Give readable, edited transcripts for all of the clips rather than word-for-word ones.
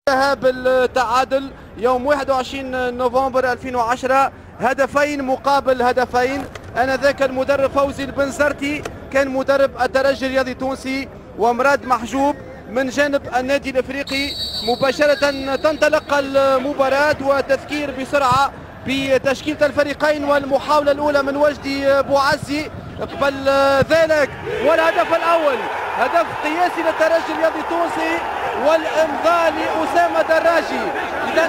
بالتعادل يوم 21 نوفمبر 2010 هدفين مقابل هدفين. انذاك المدرب فوزي البنزرتي كان مدرب الترجي الرياضي التونسي، ومراد محجوب من جانب النادي الافريقي. مباشرة تنطلق المباراة وتذكير بسرعة بتشكيلة الفريقين، والمحاولة الأولى من وجدي بوعزي. قبل ذلك والهدف الأول هدف قياسي للترجي الرياضي التونسي والإمضاء لأسامة دراجي. إذا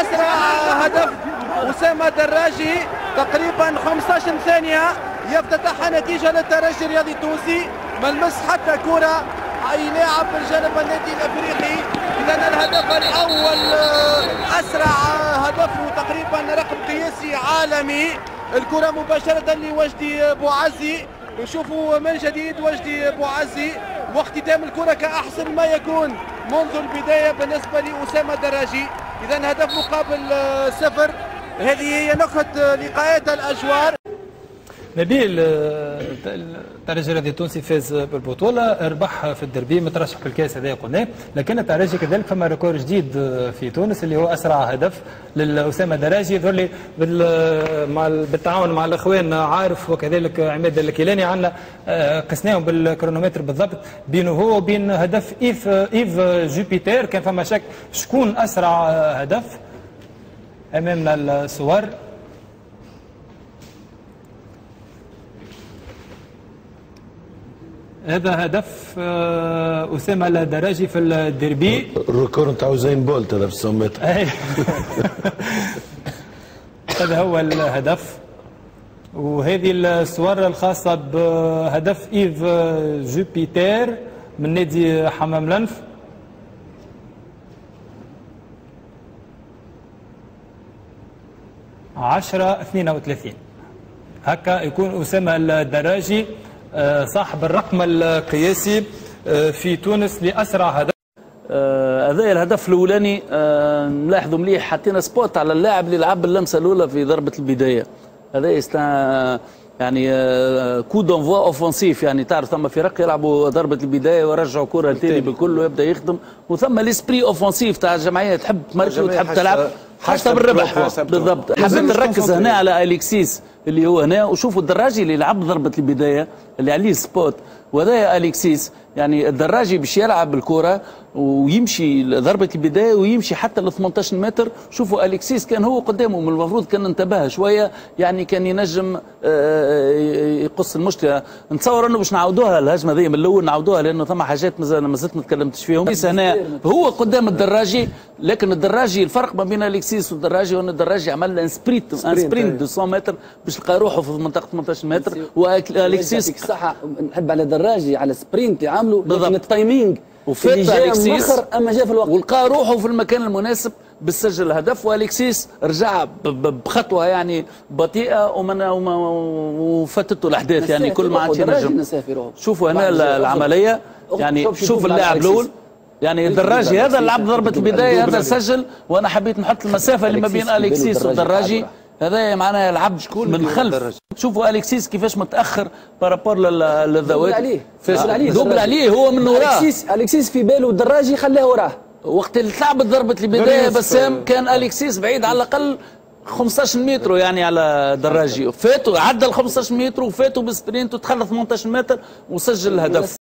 أسرع هدف أسامة دراجي تقريبا 15 ثانية يفتتح نتيجة للترجي الرياضي التونسي. ملمس حتى كرة أي لاعب من جانب النادي الأفريقي. إذا الهدف الأول أسرع هدف تقريبا رقم قياسي عالمي. الكرة مباشرة لوجدي بوعزي، نشوفوا من جديد وجدي بوعزي واختتام الكرة كأحسن ما يكون منذ البداية بالنسبة لأسامة دراجي. إذا هدف مقابل 0. هذه هي نكهة لقاءات الأجوار. نبيل، الترجي الرياضي التونسي فاز بالبطوله، ربح في الدربي، مترشح بالكاس هذا قلناه، لكن الترجي كذلك فما ريكور جديد في تونس اللي هو اسرع هدف لاسامه دراجي. يظهر بالتعاون مع الاخوان عارف وكذلك عماد الكيلاني عندنا قسناهم بالكرونومتر بالضبط بينه هو وبين هدف ايف جوبيتر. كان فما شك شكون اسرع هدف امامنا الصور. هذا هدف أسامة الدراجي في الديربي. الريكور نتاع زين بولت هذا في 100 متر. هذا هو الهدف، وهذه الصور الخاصة بهدف إيف جوبيتر من نادي حمام لنف. عشرة 32 هكا يكون أسامة الدراجي صاحب الرقم القياسي في تونس لأسرع هدف. هذا الهدف الأولاني نلاحظوا مليح حطينا سبوت على اللاعب اللي لعب اللمسة الأولى في ضربة البداية. هذا يعني كو دونفوا اوفونسيف، يعني تعرف ثم فرق يلعبوا ضربة البداية ويرجعوا كرة تاني بالكل ويبدا يخدم، وثم ليسبري اوفونسيف تاع الجمعية تحب تمركز وتحب تلعب حتى بالربح. بالضبط. حبيت نركز هنا على اليكسيس اللي هو هنا، وشوفوا الدراجي اللي لعب ضربة البداية اللي عليه سبوت، وهذا اليكسيس. يعني الدراجي باش يلعب الكرة ويمشي ضربة البداية ويمشي حتى ل 18 متر. شوفوا اليكسيس كان هو قدامه، من المفروض كان انتبه شوية، يعني كان ينجم يقص المشكلة. نتصور انه باش نعاودوها الهجمة ذي من الاول، نعاودوها لانه ثم حاجات ما زلت ما تكلمتش فيهم. هنا هو قدام الدراجي، لكن الدراجي الفرق ما بين اليكسيس والدراجي هو ان الدراجي عمل ان سبرينت 200 متر باش يلقى روحه في منطقة 18 متر، واليكسيس صح. نحب على الدراجي على سبرينت يعملوا، لكن التايمينج وفات اليكسيس اما جاء في الوقت ولقى روحه في المكان المناسب بالسجل الهدف. واليكسيس رجع بخطوه يعني بطيئه وفاتته الاحداث، يعني كل ما عادش ينجم. شوفوا هنا العمليه، يعني شوف اللاعب الاول، يعني الدراجي هذا لعب ضربه البدايه، هذا سجل، وانا حبيت نحط المسافه اللي ما بين اليكسيس والدراجي. هذا معناها لعب من خلف. شوفوا اليكسيس كيفاش متاخر بارابور للذوات، دوبل عليه هو من وراه. اليكسيس في باله الدراجي خلاه وراه. وقت اللي تلعبت ضربه البدايه بسام كان اليكسيس بعيد على الاقل 15 متر يعني على دراجي، فاتوا عدى ال 15 متر وفاتوا بسبرينت ودخل 18 متر وسجل الهدف.